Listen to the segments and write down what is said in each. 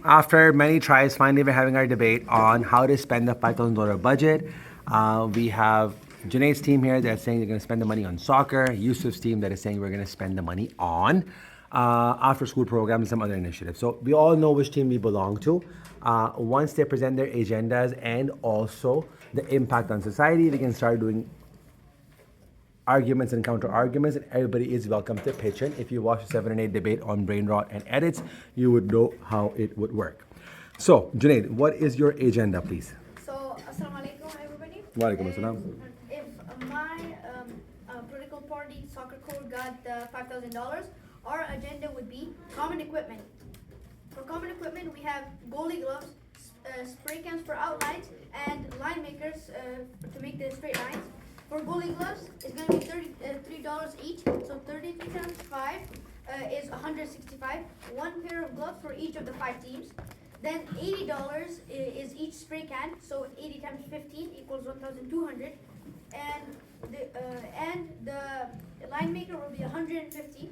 After many tries, finally we're having our debate on how to spend the $5,000 budget. We have Junaid's team here that's saying they're going to spend the money on soccer. Yusuf's team that is saying we're going to spend the money on after-school programs and some other initiatives. So we all know which team we belong to. Once they present their agendas and also the impact on society, we can start doing arguments and counter arguments, and everybody is welcome to pitch in. If you watch the 7 and 8 debate on brain rot and edits, you would know how it would work. So, Junaid, what is your agenda, please? So, Assalamu alaikum, everybody. Walaikum assalam. If my political party, Soccer Code, got $5,000, our agenda would be common equipment. For common equipment, we have goalie gloves, spray cans for outlines, and line makers to make the straight lines. For goalie gloves, it's going to be $33 each, so 33 times 5 is $165. One pair of gloves for each of the 5 teams. Then $80 is each spray can, so 80 times 15 equals 1,200. And the line maker will be 150.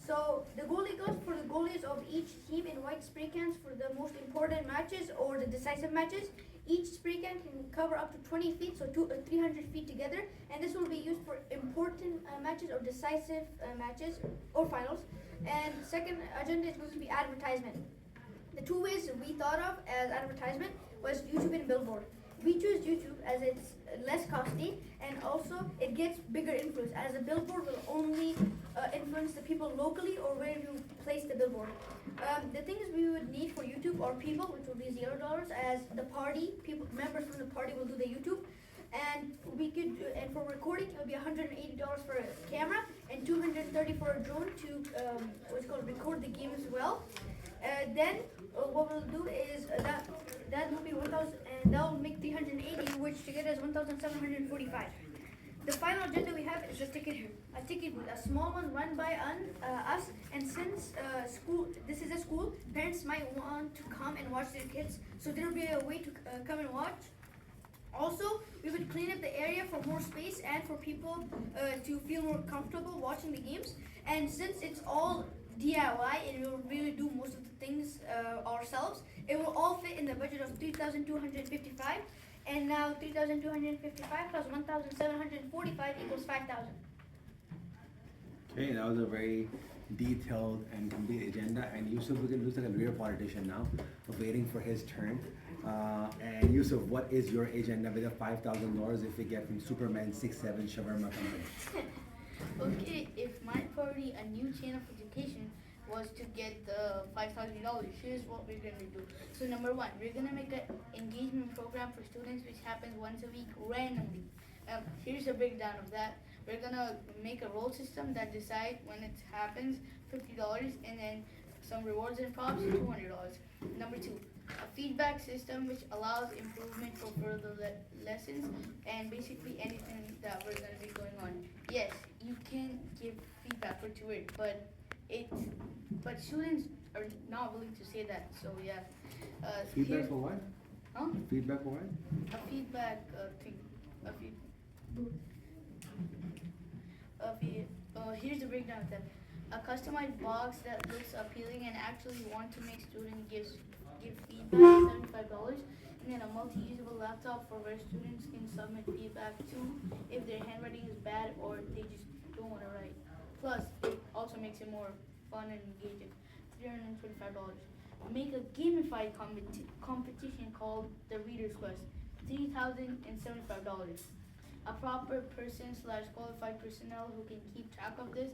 So the goalie gloves for the goalies of each team in white spray cans for the most important matches or the decisive matches. Each spray can cover up to 20 feet, so 300 feet together, and this will be used for important matches or decisive matches or finals. And second agenda is going to be advertisement. The two ways we thought of as advertisement was YouTube and billboard. We choose YouTube as it's less costly and also it gets bigger influence, as a billboard will only influence the people locally or where you place the billboard. The things we would need for YouTube are people, which will be $0, as the party, members from the party will do the YouTube. And and for recording, it will be $180 for a camera and $230 for a drone to what's called record the game as well. Then what we'll do is that will be 1,000, and that will make 380, which together is 1,745. The final agenda we have is a ticket booth, a small one run by us. And since this is a school, parents might want to come and watch their kids, so there will be a way to come and watch. Also, we would clean up the area for more space and for people to feel more comfortable watching the games. And since it's all DIY and we'll really do most of the things ourselves, it will all fit in the budget of 3,255. And now 3,255 plus 1,745 equals 5,000. Okay, that was a very detailed and complete agenda. And Yusuf looks like a real politician now, waiting for his turn. And Yusuf, what is your agenda with the $5,000 if we get from Superman 6'7" Shawarma Company? Okay, if my party, a new chain of education, was to get the $5,000, here's what we're gonna do. So number one, we're gonna make an engagement program for students, which happens once a week randomly. Here's a breakdown of that. We're gonna make a roll system that decides when it happens, $50, and then some rewards and props, $200. Number two, a feedback system which allows improvement for further lessons and basically anything that we're going to be going on. Yes, you can give feedback for tutoring, but students are not willing to say that. So yeah. Feedback for what? Huh? Feedback for what? A feedback thing. Here's the breakdown of them. A customized box that looks appealing and actually want to make students give feedback, $75. And then a multi-usable laptop for where students can submit feedback to if their handwriting is bad or they just don't want to write. Plus, it also makes it more fun and engaging. $325. Make a gamified competition called the Reader's Quest. $3,075. A proper person/qualified personnel who can keep track of this,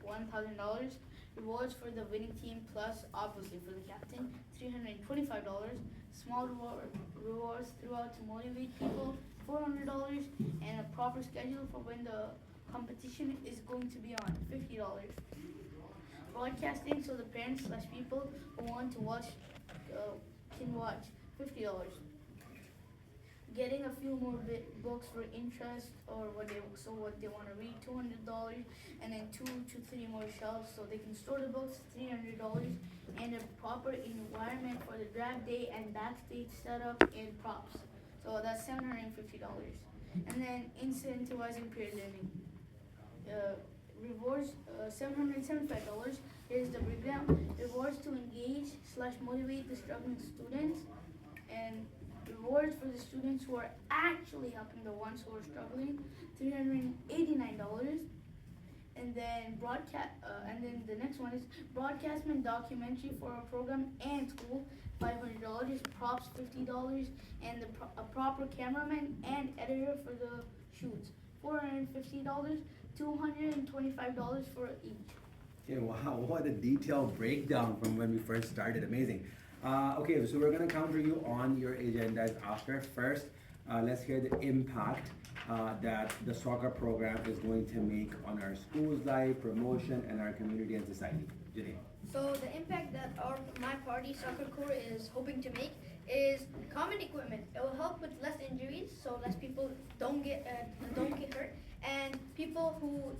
$1,000. Rewards for the winning team plus obviously for the captain, $325. Small rewards throughout to motivate people, $400. And a proper schedule for when the competition is going to be on, $50. Broadcasting so the parents/people who want to watch can watch, $50. Getting a few more books for interest or what they want to read, $200, and then 2 to 3 more shelves so they can store the books, $300, and a proper environment for the draft day and backstage setup and props. So that's $750, and then incentivizing peer learning. Rewards $775 Here's the breakdown. Rewards to engage slash motivate the struggling students, and rewards for the students who are actually helping the ones who are struggling, $389. And then and then the next one is broadcastment documentary for a program and school, $500. Props, $50, and a proper cameraman and editor for the shoots, $450. $225 for each. Okay, wow, what a detailed breakdown from when we first started. Amazing. Okay, so we're gonna counter you on your agendas after. First, let's hear the impact that the soccer program is going to make on our school's life, promotion, and our community and society. Janine. So the impact that my party soccer corps is hoping to make is common equipment. It will help with less injuries, so less people don't get hurt, and people who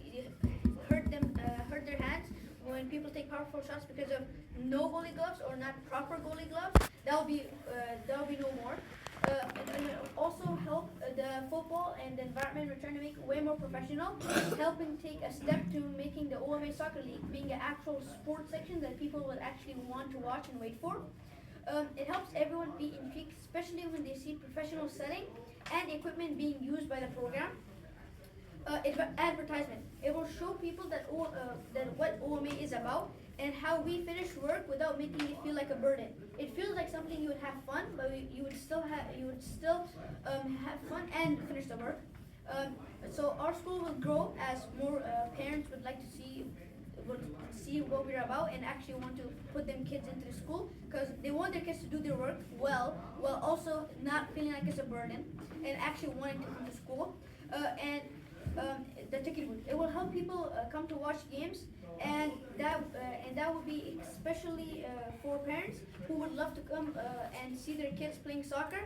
hurt their hands when people take powerful shots because of no goalie gloves or not proper goalie gloves. That'll be no more. And it also help the football and the environment return to make way more professional, helping take a step to making the OMA Soccer League being an actual sports section that people will actually want to watch and wait for. It helps everyone be intrigued, especially when they see professional setting and equipment being used by the program. Advertisement. It will show people that what OMA is about and how we finish work without making it feel like a burden. It feels like something you would have fun, but you would still have fun and finish the work. So our school will grow as more parents would like to see what we're about and actually want to put them kids into the school because they want their kids to do their work well while also not feeling like it's a burden and actually wanting to come to school. And the ticket booth. It will help people come to watch games, and that would be especially for parents who would love to come and see their kids playing soccer.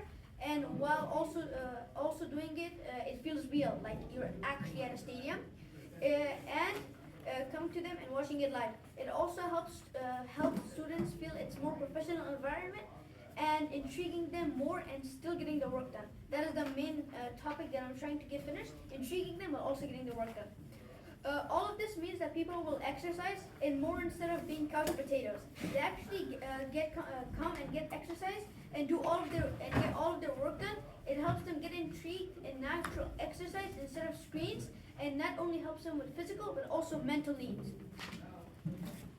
And while also doing it, it feels real, like you're actually at a stadium, and come to them and watching it live. It also helps students feel it's more professional environment and intriguing them more and still getting the work done. That is the main topic that I'm trying to get finished, intriguing them but also getting the work done. All of this means that people will exercise and more instead of being couch potatoes. They actually come and get exercise and get all of their work done. It helps them get intrigued in natural exercise instead of screens, and not only helps them with physical but also mental needs.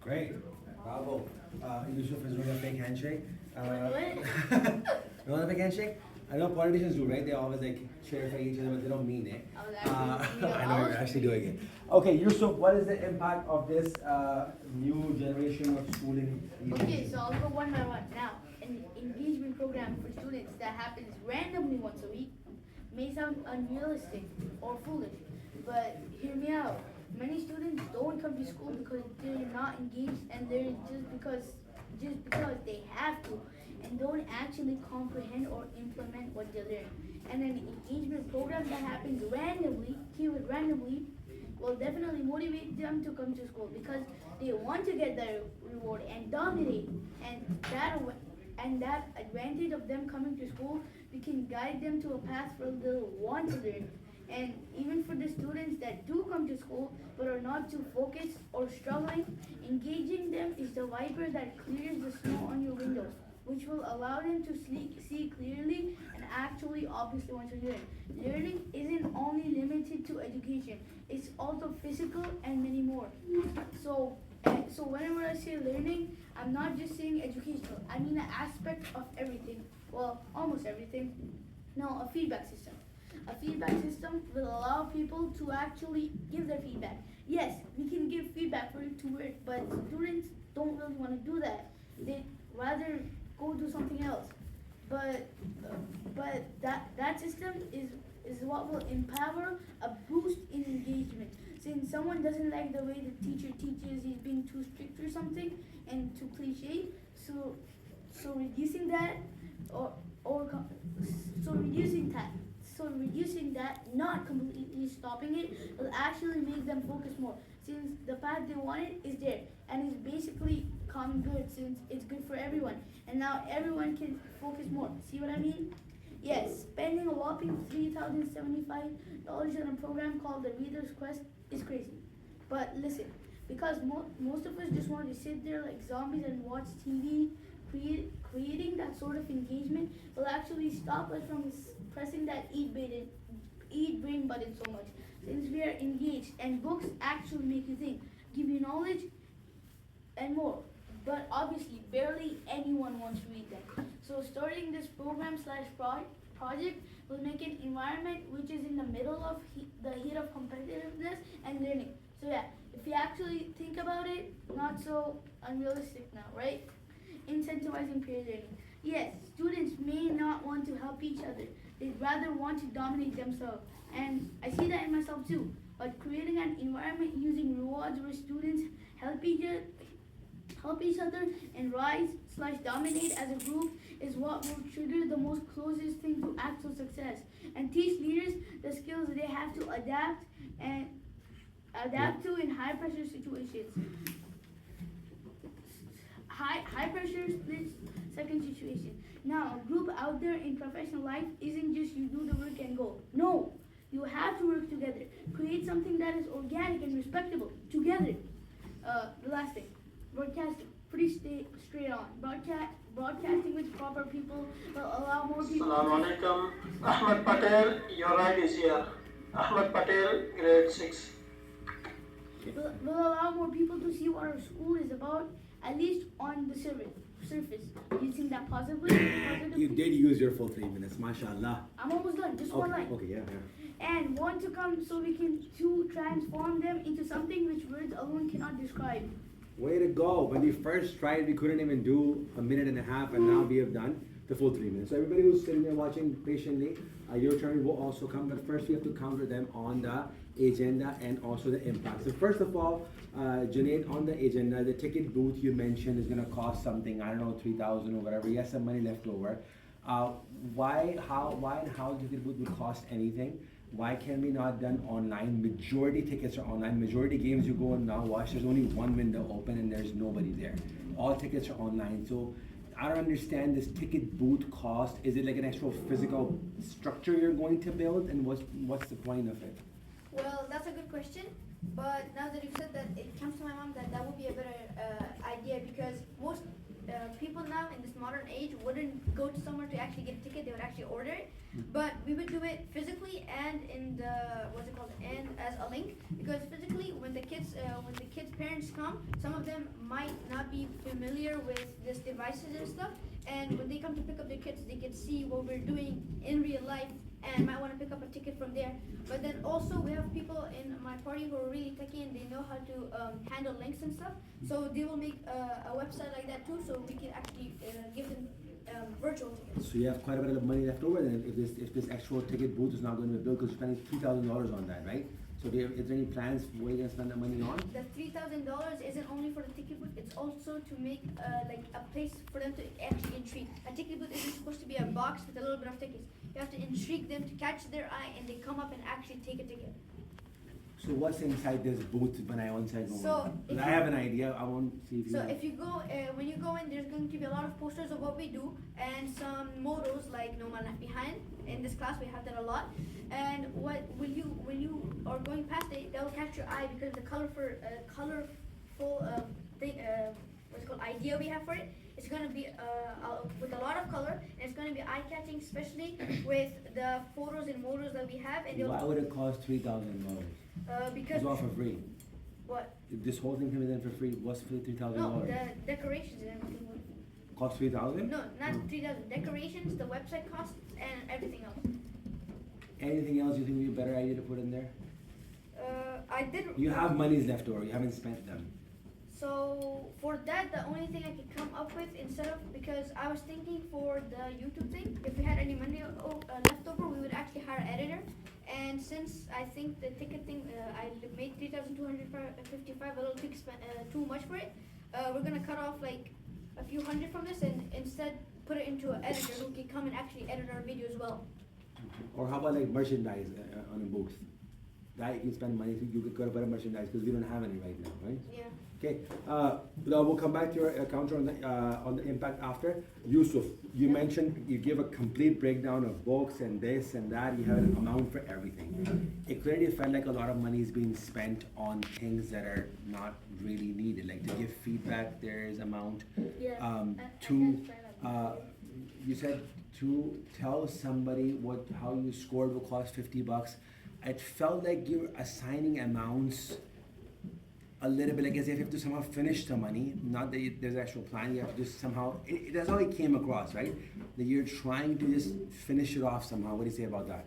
Great. Bravo. Yusuf is doing a fake handshake. You want a fake handshake? I know politicians do, right? They always like cheer for each other, but they don't mean it. I know you're actually doing it. Okay, Yusuf, what is the impact of this new generation of schooling? Okay, so I'll go one by one. Now, an engagement program for students that happens randomly once a week may sound unrealistic or foolish, but hear me out. Many students don't come to school because they're not engaged and they're just because they have to and don't actually comprehend or implement what they learn. And an engagement program that happens randomly, keyword randomly, will definitely motivate them to come to school because they want to get their reward and dominate. And that advantage of them coming to school, we can guide them to a path where they'll want to learn. And even for the students that do come to school but are not too focused or struggling, engaging them is the wiper that clears the snow on your windows, which will allow them to see clearly and actually obviously want to learn. Learning isn't only limited to education, it's also physical and many more. So whenever I say learning, I'm not just saying educational, I mean an aspect of everything, well, almost everything. No, a feedback system. A feedback system will allow people to actually give their feedback. Yes, we can give feedback for it to work, but students don't really want to do that. They'd rather go do something else. But that system is what will empower a boost in engagement. Since someone doesn't like the way the teacher teaches, he's being too strict or something and too cliche, so reducing that reducing that, not completely stopping it, will actually make them focus more. Since the path they wanted is there, and it's basically common good since it's good for everyone. And now everyone can focus more. See what I mean? Yes, spending a whopping $3,075 on a program called the Reader's Quest is crazy. But listen, because most of us just want to sit there like zombies and watch TV. Creating that sort of engagement will actually stop us from pressing that eat brain button so much. Since we are engaged, and books actually make you think, give you knowledge, and more. But obviously, barely anyone wants to read them. So starting this program slash project will make an environment which is in the middle of the heat of competitiveness and learning. So yeah, if you actually think about it, not so unrealistic now, right? Incentivizing peer learning. Yes, students may not want to help each other. They'd rather want to dominate themselves. And I see that in myself too. But creating an environment using rewards where students help each other and rise/dominate as a group is what will trigger the most closest thing to actual success and teach leaders the skills they have to adapt to in high pressure situations. High pressure split second situation. Now, a group out there in professional life isn't just you do the work and go. No, you have to work together. Create something that is organic and respectable together. The last thing, broadcasting. Pretty straight on. Broadcasting with proper people will allow more people. Assalamu alaikum. Ahmed Patel, your ride is here. Ahmed Patel, grade 6. Will allow more people to see what our school is about, at least on the surface. You think that positively? You did use your full 3 minutes, mashallah. I'm almost done, just one line. Okay, yeah. And want to come so we can transform them into something which words alone cannot describe. Way to go. When we first tried, we couldn't even do a minute and a half, and now we have done the full 3 minutes. So everybody who's sitting there watching patiently, your turn will also come, but first we have to counter them on the agenda and also the impact. So first of all, Junaid, on the agenda, the ticket booth you mentioned is going to cost something, I don't know, 3,000 or whatever. Yes, some money left over. Why and how the ticket booth would cost anything? Why can we not done online? Majority tickets are online. Majority games you go and now watch, there's only one window open and there's nobody there. All tickets are online. So I don't understand this ticket booth cost. Is it like an actual physical structure you're going to build, and what's the point of it? Well, that's a good question. But now that you've said that, it comes to my mind that would be a better idea, because most people now in this modern age wouldn't go to somewhere to actually get a ticket. They would actually order it. But we would do it physically and in the and as a link, because physically when the kids parents come, some of them might not be familiar with these devices and stuff, and when they come to pick up their kids, they can see what we're doing in real life and might want to pick up a ticket from there. But then also we have people in my party who are really techy and they know how to handle links and stuff, so they will make a website like that too, so we can actually give them virtual tickets. So you have quite a bit of money left over then if this actual ticket booth is not going to be built, because you're spending $2,000 on that, right? So is there any plans for where you're going to spend that money on? The $3,000 isn't only for the ticket booth, it's also to make like a place for them to actually intrigue. A ticket booth isn't supposed to be a box with a little bit of tickets. You have to intrigue them to catch their eye and they come up and actually take a ticket. So what's inside this booth when I once I go So in? if I you- have an idea. I won't see if you So know. if you go, when you go in, there's going to be a lot of posters of what we do and some mottos like "No Man Left Behind." In this class, we have that a lot. And when you are going past it, that will catch your eye because the colorful thing, what's it called, idea we have for it. It's going to be with a lot of color, and it's going to be eye-catching, especially with the photos and mottos that we have. And Why would it cost $3,000? because It's all for free. what? If this whole thing can be done for free, what's for $3,000? No, the decorations and everything. Cost $3,000? No, not 3,000. Decorations, the website costs, and everything else. Anything else you think would be a better idea to put in there? I did. You have monies left over. You haven't spent them. So for that, the only thing I could come up with because I was thinking for the YouTube thing, if we had any money left over, we would actually hire an editor. And since I think the ticket thing, I made 3,255 a little too much for it, we're gonna cut off like a few hundred from this and instead put it into an editor who can come and actually edit our video as well. Or how about like merchandise on a booth? That you can spend money. You could go to better merchandise because we don't have any right now, right? Yeah. Okay, now we'll come back to your counter on the impact after. Yusuf, you mentioned you give a complete breakdown of books and this and that. You have an amount for everything. It clearly felt like a lot of money is being spent on things that are not really needed. Like to give feedback, there's amount. Yeah. To you said to tell somebody how you scored will cost $50. It felt like you're assigning amounts a little bit like as if you have to somehow finish the money, not that there's an actual plan, you have to just somehow, that's how it came across, right? That you're trying to just finish it off somehow. What do you say about that?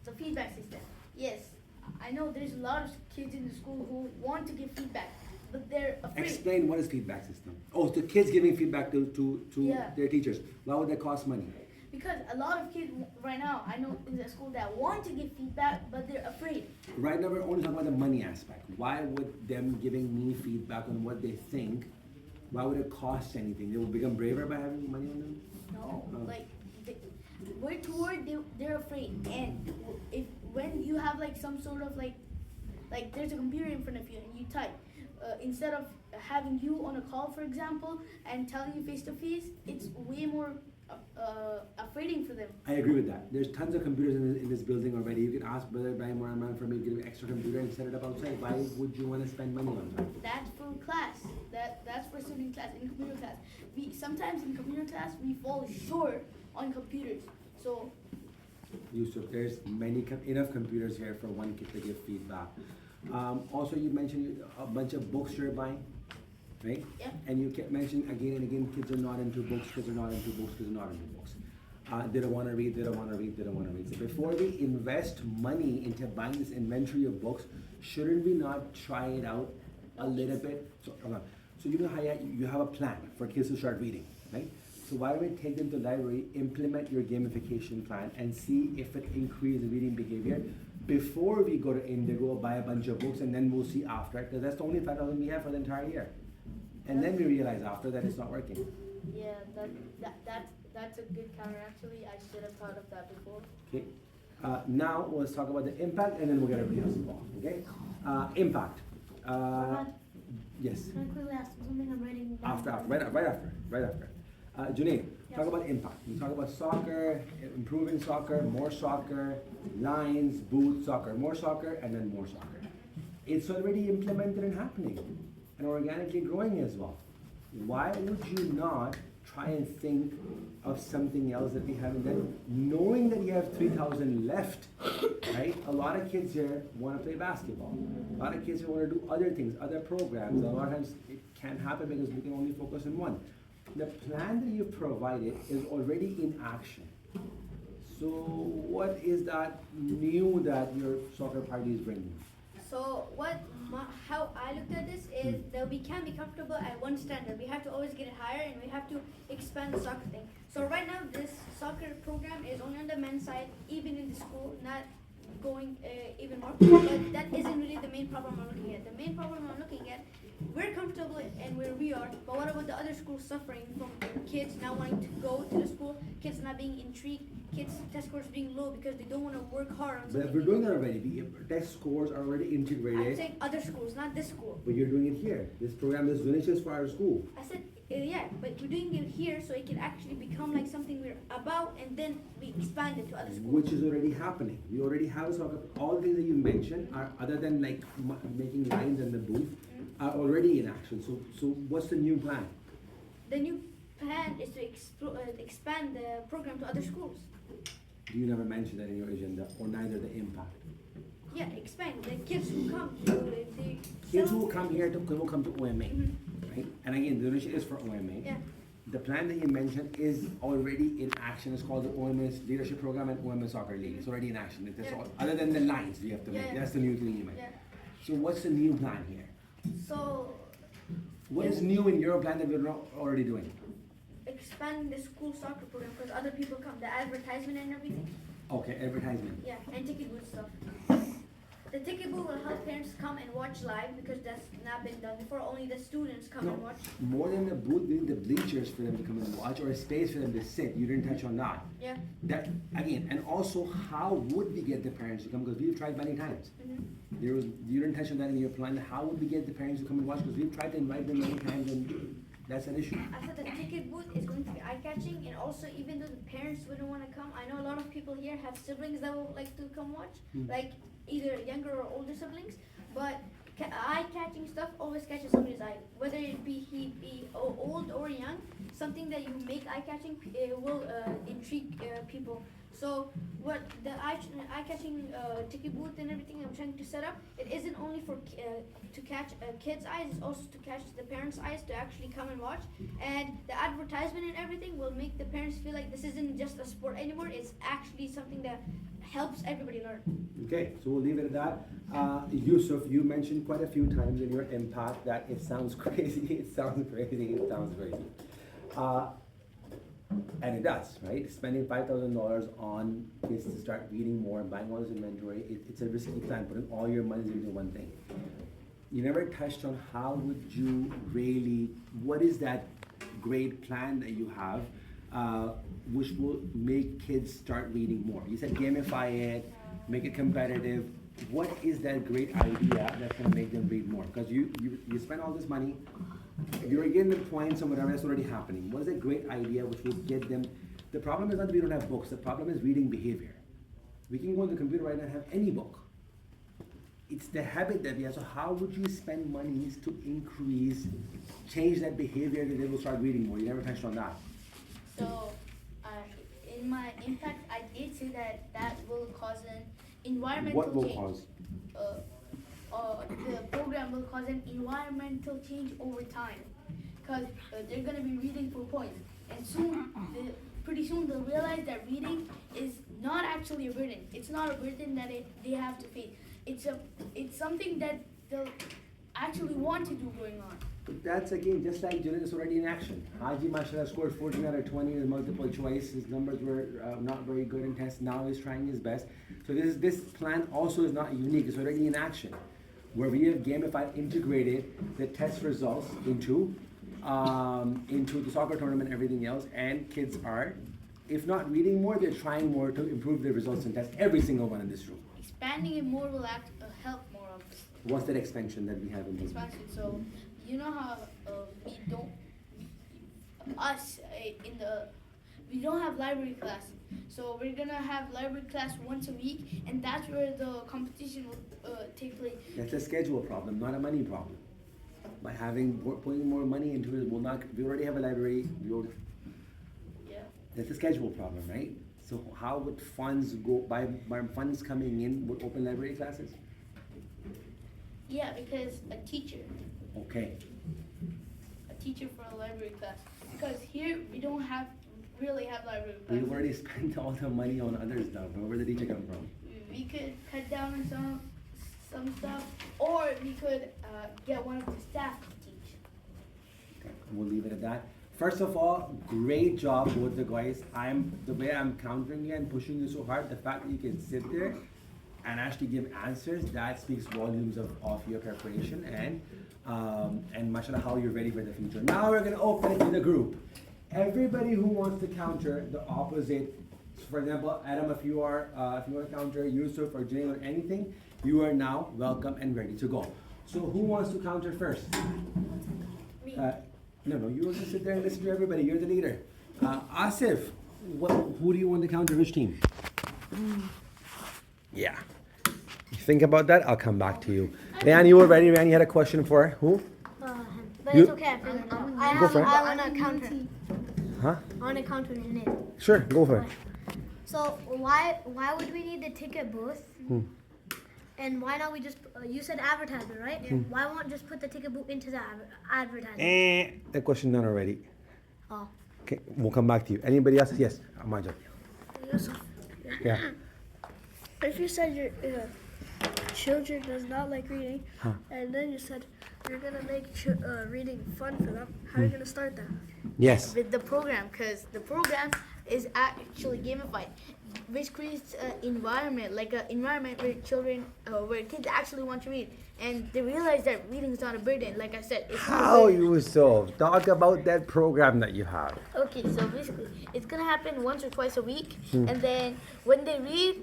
The feedback system. Yes, I know there's a lot of kids in the school who want to give feedback, but they're afraid. Explain what is feedback system. Oh, the kids giving feedback to Yeah. their teachers. Why would that cost money? Because a lot of kids right now, I know in the school that want to give feedback, but they're afraid. Right now we're only talking about the money aspect. Why would them giving me feedback on what they think, why would it cost anything? They will become braver by having money on them? No, Oh. like we're toward they're afraid, and if when you have like some sort of like there's a computer in front of you and you type, instead of having you on a call, for example, and telling you face to face, it's way more afraiding for them. I agree with that. There's tons of computers in this building already. You can ask Brother Ibrahim or Aman for me to give you an extra computer and set it up outside. Why would you want to spend money on that? That's for class. That's for studying class in computer class. We sometimes in computer class we fall short on computers. So Yusuf, there's enough computers here for one kid to give feedback. Also, you mentioned a bunch of books you're buying, right? Yeah. And you kept mentioning again and again, kids are not into books, kids are not into books, kids are not into books. They don't want to read, they don't want to read, they don't want to read. So before we invest money into buying this inventory of books, shouldn't we not try it out a little bit? So, so you know how you have a plan for kids to start reading, right? So why don't we take them to the library, implement your gamification plan, and see if it increases reading behavior before we go to Indigo, buy a bunch of books, and then we'll see after, because that's the only $5,000 we have for the entire year. And then we realize after that it's not working. yeah, that's a good counter. Actually, I should have thought of that before. Okay. Now let's talk about the impact, and then we'll get everybody else involved. Okay. Impact. Yes. Can I quickly ask something I'm writing down? Right after. Junaid, talk about impact. You talk about soccer, improving soccer, more soccer, lines, boots, soccer, more soccer, and then more soccer. It's already implemented and happening, and organically growing as well. Why would you not try and think of something else that we haven't done, knowing that you have 3,000 left, right? A lot of kids here want to play basketball. A lot of kids here want to do other things, other programs. A lot of times it can't happen because we can only focus on one. The plan that you provided is already in action. So what is that new that your soccer party is bringing? So how I looked at this is that we can't be comfortable at one standard. We have to always get it higher, and we have to expand the soccer thing. So right now, this soccer program is only on the men's side, even in the school, not going even more. But that isn't really the main problem I'm looking at. The main problem I'm looking at, we're comfortable and where we are, but what about the other schools suffering from kids not wanting to go to the school, kids not being intrigued, kids' test scores being low because they don't want to work hard on But something. we're doing that already. The test scores are already I'm integrated. saying other schools, not this school. But you're doing it here. This program is delicious for our school. I said, yeah, but we're doing it here so it can actually become like something we're about, and then we expand it to other schools. Which is already happening. We already have a soccer. All the things that you mentioned are other than like making lines in the booth are already in action. So what's the new plan? The new plan is to expand the program to other schools. You never mentioned that in your agenda, or neither the impact. Yeah, expand. The kids who come to the Kids who will come here will come to OMA, Mhm. right? And again, the donation is for OMA. Yeah. The plan that you mentioned is already in action. It's called the OMS Leadership Program and OMS Soccer League. It's already in action. That's Yeah. all. Other than the lines you have to make. Yeah. That's the new thing you made. Yeah. So what's the new plan here? So What is new in your plan that we're not already doing? expand the school soccer program because other people come, the advertisement and everything. Okay, advertisement. Yeah, and ticket booth stuff. The ticket booth will help parents come and watch live because that's not been done before. Only the students come and No, watch. more than the booth, we need the bleachers for them to come and watch, or a space for them to sit. You didn't touch on that. Yeah. That again, and also how would we get the parents to come? Because we've tried many times. You didn't touch on that in your plan. How would we get the parents to come and watch? Because we've tried to invite them many times, and that's an issue. I thought the ticket booth is going to be eye-catching, and also even though the parents wouldn't want to come, I know a lot of people here have siblings that would like to come watch, like either younger or older siblings. But eye-catching stuff always catches somebody's eye, whether it be he be old or young. Something that you make eye-catching will intrigue people. So what the eye-catching ticket booth and everything I'm trying to set up, it isn't only for to catch kids' eyes, it's also to catch the parents' eyes to actually come and watch. And the advertisement and everything will make the parents feel like this isn't just a sport anymore, it's actually something that helps everybody learn. Okay, so we'll leave it at that. Yusuf, you mentioned quite a few times in your impact that it sounds crazy, it sounds crazy, it sounds crazy. And it does, right? Spending $5,000 on kids to start reading more, buying all this inventory, it's a risky plan, putting all your money into one thing. You never touched on how would you really, what is that great plan that you have which will make kids start reading more? You said gamify it, make it competitive. What is that great idea that's gonna make them read more? Because you spend all this money, you're getting the points and whatever, that's already happening. What is a great idea which will get them? The problem is not that we don't have books, the problem is reading behavior. We can go on the computer right now and have any book. It's the habit that we have. So how would you spend monies to change that behavior that they will start reading more? You never touched on that. So, in my impact, I did say that will cause an environmental What will change. cause? The program will cause an environmental change over time, because they're gonna be reading for points, and pretty soon they'll realize that reading is not actually a burden. It's not a burden that they have to face. It's something that they'll actually want to do going on. But that's again, just like Julian is already in action. Haji Mashallah scored 14 out of 20 in multiple choice. His numbers were not very good in tests. Now he's trying his best. So this plan also is not unique. It's already in action, where we have gamified, integrated the test results into the soccer tournament, everything else, and kids are, if not reading more, they're trying more to improve their results in tests. Every single one in this room. Expanding it more will help more of us. What's that expansion that we have in this? Expansion. So you know how we don't have library class. So we're gonna have library class once a week, and that's where the competition will take place. That's a schedule problem, not a money problem. By putting more money into it, we already have a library. Yeah. That's a schedule problem, right? So how would funds go by funds coming in with open library classes? Yeah, because a teacher Okay. for a library class. Because here we don't really have library We've classes. already spent all the money on other stuff. Where did the teacher come from? We could cut down on some stuff, or we could get one of the staff to teach. Okay, we'll leave it at that. First of all, great job with the guys. The way I'm countering you and pushing you so hard, the fact that you can sit there and actually give answers, that speaks volumes of your preparation and mashallah how you're ready for the future. Now we're gonna open it to the group. Everybody who wants to counter the opposite, for example, Adam, if you want to counter Yusuf or Jane or anything, you are now welcome and ready to go. So who wants to counter first? Me. No, you will just sit there and listen to everybody. You're the leader. Asif, who do you want to counter? Which team? Yeah. You think about that, I'll come back to you. Ryan, you were ready. Ryan, you had a question for who? But You- it's okay. Go for it. I want to counter. Huh? I want to counter Junaid. Sure, go for it. So why would we need the ticket booth? And why not we just you said advertisement, right? Why won't just put the ticket booth into the advertisement? That question done already. Oh. Okay, we'll come back to you. Anybody else? Yes, Amajad. Yeah. If you said your children does not like reading, and then you said you're gonna make reading fun for them, how are you gonna start that? Yes. With the program, because the program is actually gamified. which creates an environment, like an environment where where kids actually want to read, and they realize that reading is not a burden. Like I said, it's not a How, burden. Yusuf? Talk about that program that you have. Okay, so basically, it's gonna happen once or twice a week, and then when they read,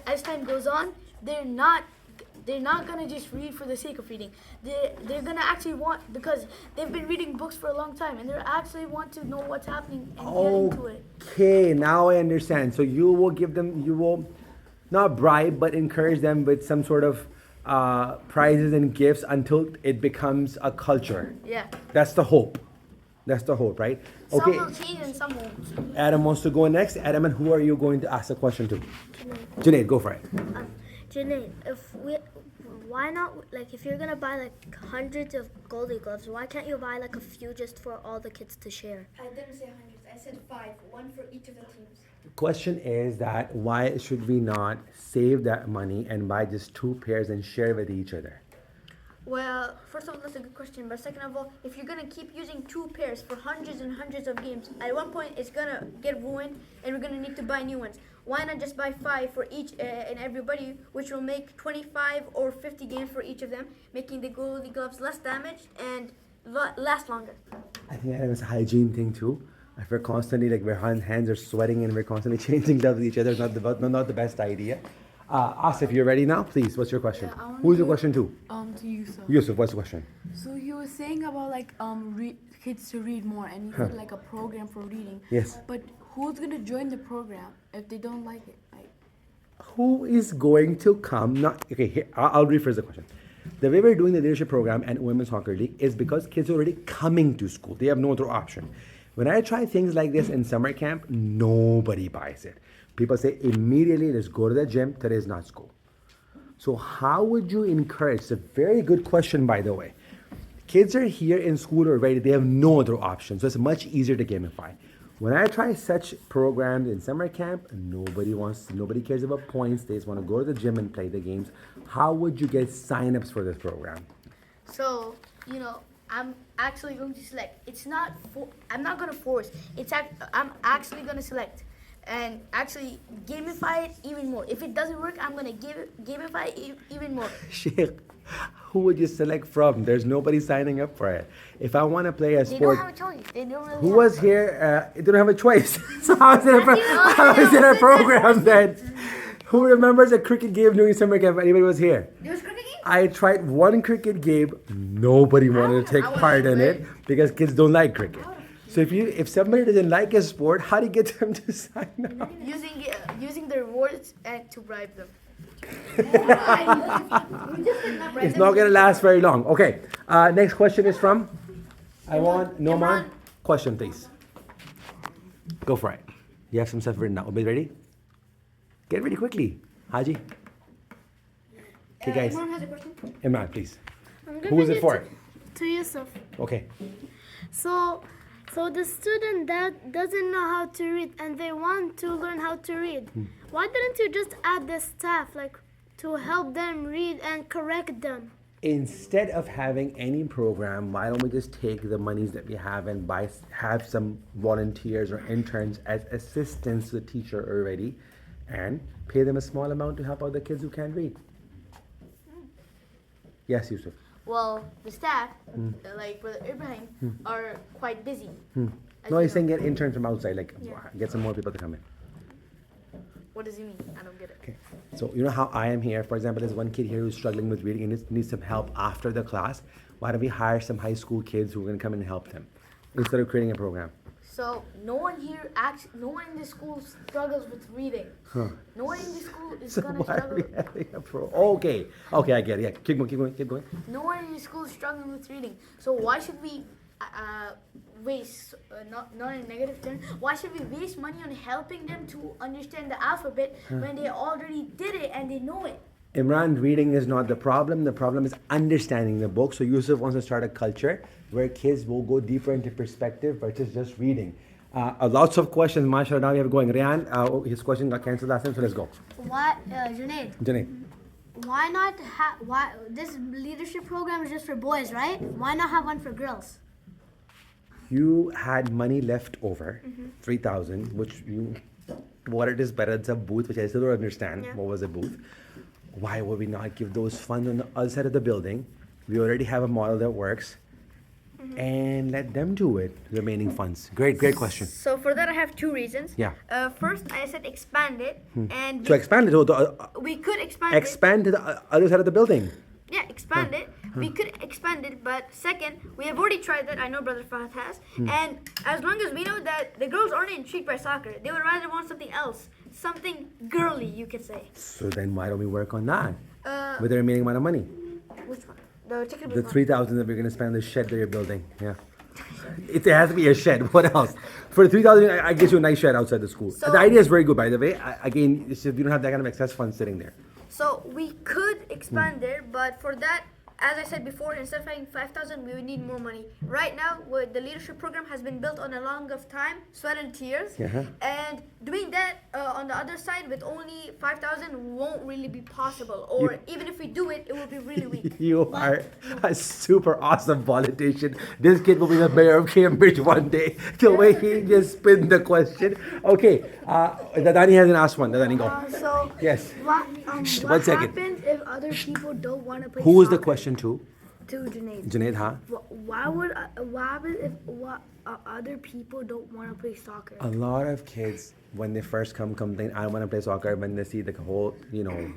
as time goes on, they're not gonna just read for the sake of reading. They're gonna actually want, because they've been reading books for a long time, and they actually want to know what's happening and get into it. Okay, now I understand. So you will not bribe, but encourage them with some sort of prizes and gifts until it becomes a culture. Yeah. That's the hope. That's the hope, right? Okay. Some will change and some won't. Adam wants to go next. Adam, and who are you going to ask a question to? Junaid, go for it. Janae, why not, like, if you're gonna buy like hundreds of Goldie gloves, why can't you buy like a few just for all the kids to share? I didn't say hundreds. I said 5, one for each of the teams. The question is that why should we not save that money and buy just 2 pairs and share with each other? Well, first of all, that's a good question. But second of all, if you're gonna keep using 2 pairs for hundreds and hundreds of games, at one point it's gonna get ruined, and we're gonna need to buy new ones. Why not just buy 5 for each and everybody, which will make 25 or 50 games for each of them, making the Goldie gloves less damaged and last longer. I think Adam, it's a hygiene thing too. If we're constantly like our hands are sweating and we're constantly changing gloves with each other, it's not the best idea. Asif, you're ready now? Please, what's your question? Yeah, I wanna Who's your do- question to? To you, sir. Yusuf, what's the question? So he was saying about like kids to read more, and he said like a program for reading. Yes. But who's gonna join the program if they don't like it? Like, Who is going to come? Not okay. Here, I'll rephrase the question. The way we're doing the leadership program and women's soccer league is because kids are already coming to school. They have no other option. When I try things like this in summer camp, nobody buys it. People say immediately, let's go to the gym. Today is not school. So how would you encourage? It's a very good question, by the way. Kids are here in school already. They have no other option. So it's much easier to gamify. When I try such programs in summer camp, nobody cares about points. They just want to go to the gym and play the games. How would you get signups for this program? So, I'm actually going to select. I'm not going to force. I'm actually going to select and actually gamify it even more. If it doesn't work, I'm going to gamify it even more. Sheikh, who would you select from? There's nobody signing up for it. If I want to play a They sport, don't have a choice. They don't really who have was here? They don't have a choice. So how is it a program then? Who remembers a cricket game during summer camp? Anybody was here? There was cricket game? I tried one cricket game. Nobody wanted to take part in it because kids don't like cricket. So if somebody doesn't like a sport, how do you get them to sign up? using the rewards and to bribe them. It's not gonna last very long. Okay. Next question is from. I want Noman. Question, please. Go for it. You have some stuff written down. Are you ready? Get ready quickly, Haji. Okay, guys. Imran has a question. Imran, please. I'm Who is it for? To Yusuf. Okay. So the student that doesn't know how to read and they want to learn how to read, why didn't you just add the staff like to help them read and correct them? Instead of having any program, why don't we just take the monies that we have and have some volunteers or interns as assistants to the teacher already and pay them a small amount to help out the kids who can't read? Yes, Yusuf. Well, the staff, like Brother Ibrahim, are quite busy. As No, you he's saying know. get interns from outside, like get some more people to come in. What does he mean? I don't get it. Okay. So you know how I am here. For example, there's one kid here who's struggling with reading and needs some help after the class. Why don't we hire some high school kids who are going to come and help them instead of creating a program? So no one in the school struggles with reading. No one in the school is So gonna why are struggle. we having a Okay, I get it. Yeah, keep going. No one in the school is struggling with reading. So why should we waste, not in a negative term, why should we waste money on helping them to understand the alphabet when they already did it and they know it? Imran, reading is not the problem. The problem is understanding the book. So Yusuf wants to start a culture where kids will go deeper into perspective versus just reading. Lots of questions, mashallah. Now we have going. Rayan, his question got cancelled last time, so let's go. Why, Junaid? Junaid. Why not why this leadership program is just for boys, right? Why not have one for girls? You had money left over, 3,000, which you what it is better. It's a booth, which I still don't understand. Yeah. What was a booth? Why would we not give those funds on the other side of the building? We already have a model that works. And let them do it, the remaining funds. Great question. So for that, I have two reasons. Yeah. First, I said expand it, and To expand it, we could expand expand to the other side of the building. Yeah, expand it. We could expand it, but second, we have already tried that. I know Brother Fahad has. And as long as we know that the girls aren't intrigued by soccer, they would rather want something else, something girly, you could say. So then why don't we work on that Uh, with the remaining amount of money? which one? The ticket The booth one. 3,000 that we're gonna spend on the shed that you're building. Yeah. It has to be a shed. What else? For 3,000, I get you a nice shed outside the school. So- The idea is very good, by the way. Again, it's just we don't have that kind of excess funds sitting there. So we could expand there, but for that, as I said before, instead of having 5,000, we would need more money. Right now, the leadership program has been built on a long of time, sweat and tears, Uh-huh. and doing that on the other side with only 5,000 won't really be possible. Or even if we do it, it will be really weak. You are a super awesome politician. This kid will be the mayor of Cambridge one day. The way he just spin the question. Okay, Dadani hasn't asked one. Dadani, go. So Yes. what, Shh, what one second. happens if other people don't want to play Who was the soccer? question to? To Junaid. Junaid, huh? Why would what happens if other people don't want to play soccer? A lot of kids, when they first come think, I want to play soccer. When they see the whole,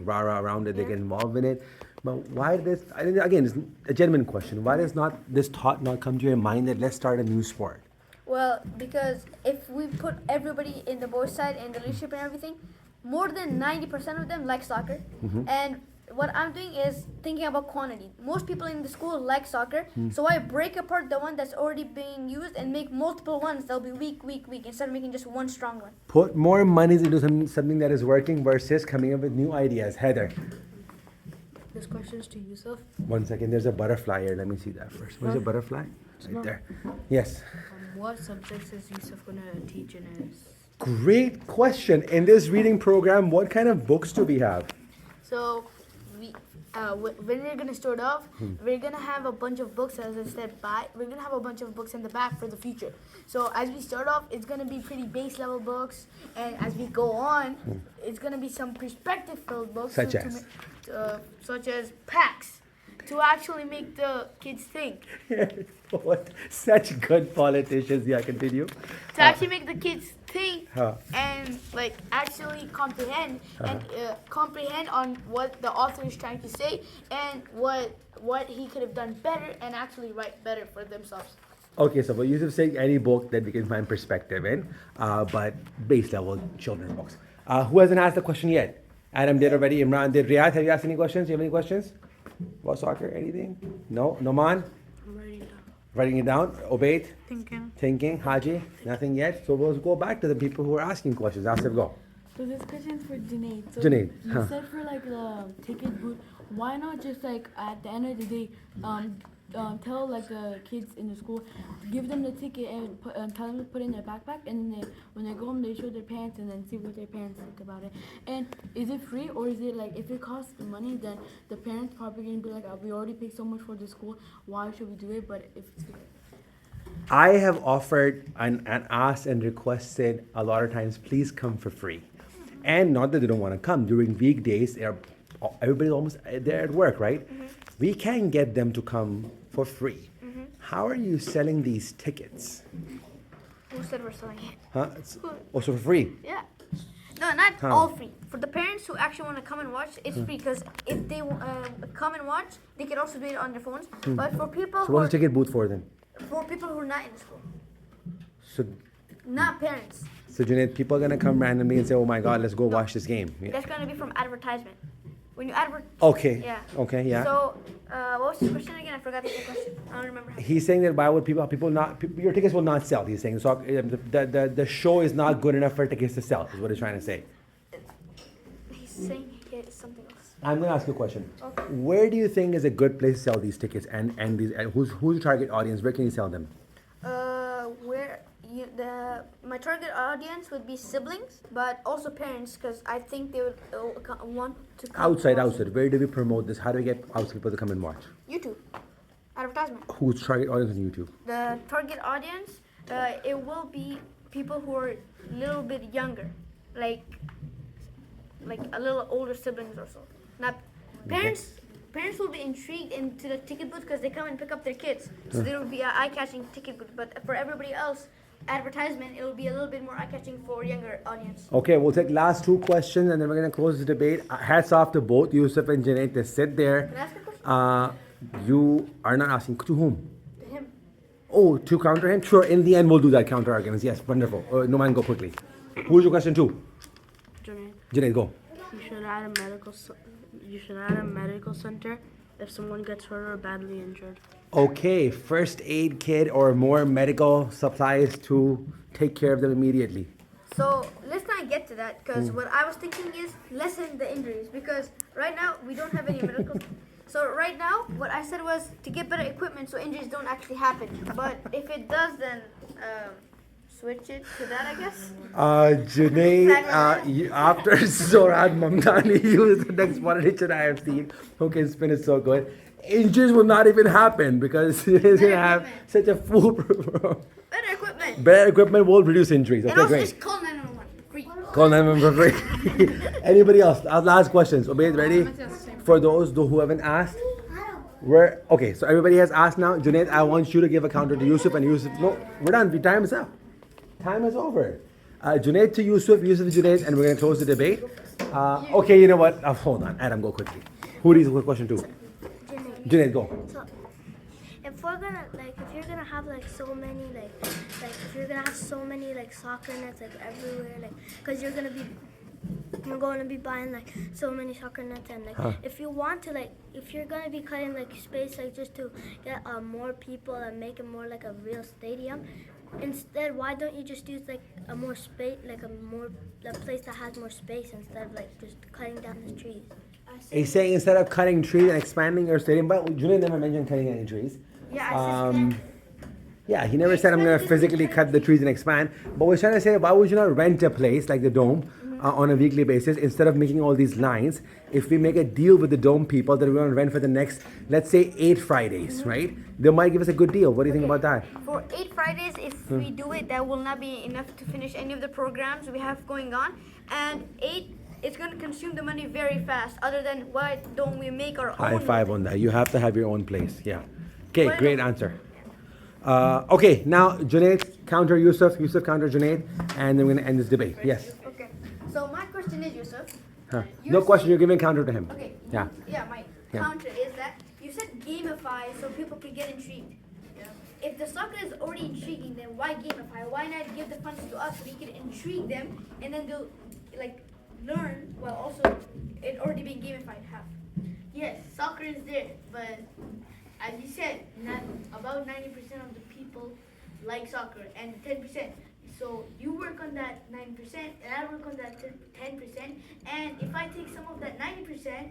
rah-rah around it, they get involved in it. But why this, I think, again, it's a genuine question. Why does not this thought not come to your mind that let's start a new sport? Well, because if we put everybody in the boys' side and the leadership and everything, more than 90% of them like soccer. And what I'm doing is thinking about quantity. Most people in the school like soccer, so I break apart the one that's already being used and make multiple ones that'll be weak, instead of making just one strong one. Put more monies into something that is working versus coming up with new ideas. Heather, This question is to Yusuf. 1 second. There's a butterfly here. Let me see that first. Where's the butterfly? Right there. Yes. What subjects is Yusuf gonna teach in his? Great question. In this reading program, what kind of books do we have? So, when we're gonna start off, we're gonna have a bunch of books, as I said. We're gonna have a bunch of books in the back for the future. So as we start off, it's gonna be pretty base level books, and as we go on, it's gonna be some perspective filled books, Such to as? such as packs, to actually make the kids think. What? Such good politicians. Yeah, continue. To actually make the kids think Huh. and actually comprehend and comprehend on what the author is trying to say and what he could have done better and actually write better for themselves. Okay, so what Yusuf saying, any book that we can find perspective in, but base level children's books. Who hasn't asked the question yet? Adam did already. Imran did. Riyadh, have you asked any questions? You have any questions about soccer? Anything? No? Noman? Writing it down. Obaid? Thinking. Haji? Nothing yet. So we'll go back to the people who are asking questions. Asif, go. So this question is for Junaid. So Junaid, you huh. said for like the ticket booth, why not just like at the end of the day, tell like the kids in the school, give them the ticket and tell them to put it in their backpack, and then when they go home they show their parents and then see what their parents think about it. And is it free, or is it like if it costs money, then the parents probably gonna be like, we already paid so much for the school, why should we do it? But if it's free. I have offered and asked and requested a lot of times, please come for free. And not that they don't want to come. During weekdays, everybody's almost there at work, right? We can get them to come for free. How are you selling these tickets? Who said we're selling it? Huh? It's also for free. Yeah. No, not How? all free. For the parents who actually want to come and watch, it's free because if they come and watch, they can also do it on their phones. But for people So who what's the ticket booth for then? for people who are not in the school, So, not parents, so Junaid, people are gonna come randomly and say, "Oh my God, let's go watch this game." Yeah. that's going to be from advertisement. When you advert. Okay. Yeah. Okay. Yeah. So, what was the question again? I forgot the question. I don't remember. He's saying that why would people not your tickets will not sell. He's saying so the show is not good enough for tickets to sell. Is what he's trying to say. He's saying it's something else. I'm gonna ask you a question. Okay. Where do you think is a good place to sell these tickets and these who's the target audience? Where can you sell them? My target audience would be siblings, but also parents, because I think they would want to come. Outside. watch Where do we promote this? How do we get outside people to come and watch? YouTube. Advertisement. Who's target audience on YouTube? The target audience, it will be people who are a little bit younger, like a little older siblings or so. Now, parents will be intrigued into the ticket booth because they come and pick up their kids. So there will be an eye-catching ticket booth. But for everybody else, advertisement, it will be a little bit more eye-catching for younger audience. Okay, we'll take last two questions and then we're gonna close the debate. Hats off to both Yusuf and Junaid. They sit there. Can I ask a question? You are not asking to whom? To him. Oh, to counter him? Sure, in the end we'll do that counter arguments. Yes, wonderful. Numan, go quickly. Who's your question to? Junaid, go. You should add a medical center if someone gets hurt or badly injured. Okay, first aid kit or more medical supplies to take care of them immediately. So let's not get to that because what I was thinking is lessen the injuries because right now we don't have any medical. So right now what I said was to get better equipment so injuries don't actually happen. But if it does, then switch it to that, I guess. Junaid, after Zorad Mamdani, he was the next politician I have seen who can spin it so good. Injuries will not even happen because he's going to have such a foolproof. Better equipment. Better equipment will reduce injuries. Okay, And also great. just call 911 free. Call 911 for free. Anybody else? Last questions. Obaid, ready? For those who haven't asked, okay, so everybody has asked now. Junaid, I want you to give a counter to Yusuf and Yusuf. No, we're done. The time is up. Time is over. Junaid to Yusuf, Yusuf to Junaid, and we're going to close the debate. Okay, you know what? Hold on. Adam, go quickly. Who is the question to? Junaid, go. So, if we're gonna if you're gonna have so many if you're gonna have so many soccer nets everywhere, because you're going to be buying so many soccer nets and if you want to if you're gonna be cutting space just to get more people and make it more like a real stadium. Instead, why don't you just use a more space, a place that has more space instead of just cutting down the trees? He's saying instead of cutting trees and expanding your stadium, but Junaid never mentioned cutting any trees. Yeah, Yeah, he never said I'm going to physically cut the trees and expand. But we're trying to say, why would you not rent a place like the Dome on a weekly basis instead of making all these lines? If we make a deal with the Dome people that we're going to rent for the next, let's say 8 Fridays, right? They might give us a good deal. What do you think about that? For 8 Fridays, if we do it, that will not be enough to finish any of the programs we have going on. And 8, it's going to consume the money very fast. Other than why don't we make our own? High five on that. You have to have your own place. Yeah. Okay, Why great don't- answer. Okay, now Junaid counter Yusuf, Yusuf counter Junaid, and then we're going to end this debate. Yes. Okay. So my question is, Yusuf. Huh. You're No question, saying- you're giving counter to him. Okay. Yeah. Yeah, my Yeah. counter is that you said gamify so people can get intrigued. If the soccer is already intriguing, then why gamify? Why not give the funds to us so we can intrigue them and then they'll learn while also it already being gamified? How? Yes, soccer is there, but as you said, not about 90% of the people like soccer and 10%. So you work on that 9% and I work on that 10%. And if I take some of that 90%,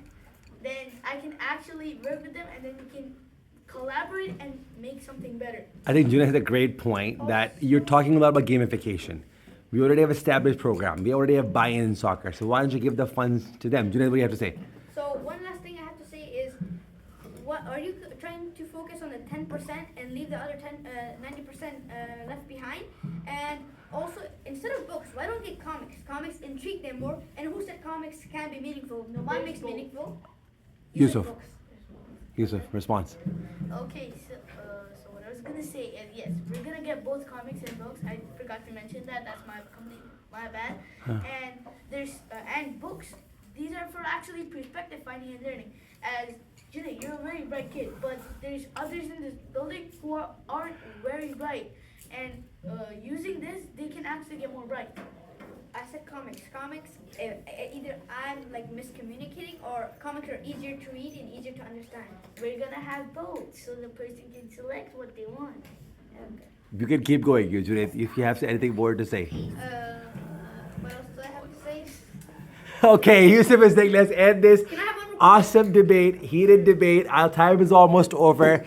then I can actually work with them and then we can collaborate and make something better. I think Junaid has a great point that you're talking a lot about gamification. We already have established program. We already have buy-in in soccer. So why don't you give the funds to them? Junaid, what do you have to say? So one last thing I have to say is, what are you trying to focus on the 10% and leave the other 90% left behind? And also, instead of books, why don't get comics? Comics intrigue them more. And who said comics can be meaningful? No one makes meaningful. You said Yusuf. books. Yusuf, response. Okay, so what I was gonna say is yes, we're gonna get both comics and books. I forgot to mention that. That's my bad. And there's and books. These are for actually perspective finding and learning. As Junaid, you're a very bright kid, but there's others in this building who aren't very bright. And using this, they can actually get more bright. I said comics. Comics, either I'm miscommunicating or comics are easier to read and easier to understand. We're gonna have both, so the person can select what they want. Okay. You can keep going, Junaid, if you have anything more to say. What else do I have to say? Okay, Yusuf is saying, let's end this Can I have one more? awesome debate, heated debate. Our time is almost over.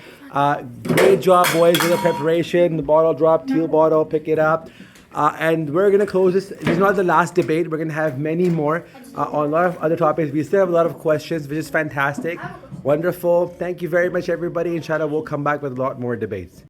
Great job, boys, with the preparation. The bottle dropped, teal bottle, pick it up. And we're going to close this. This is not the last debate. We're going to have many more on a lot of other topics. We still have a lot of questions, which is fantastic. Wonderful. Thank you very much, everybody. Inshallah, we'll come back with a lot more debates.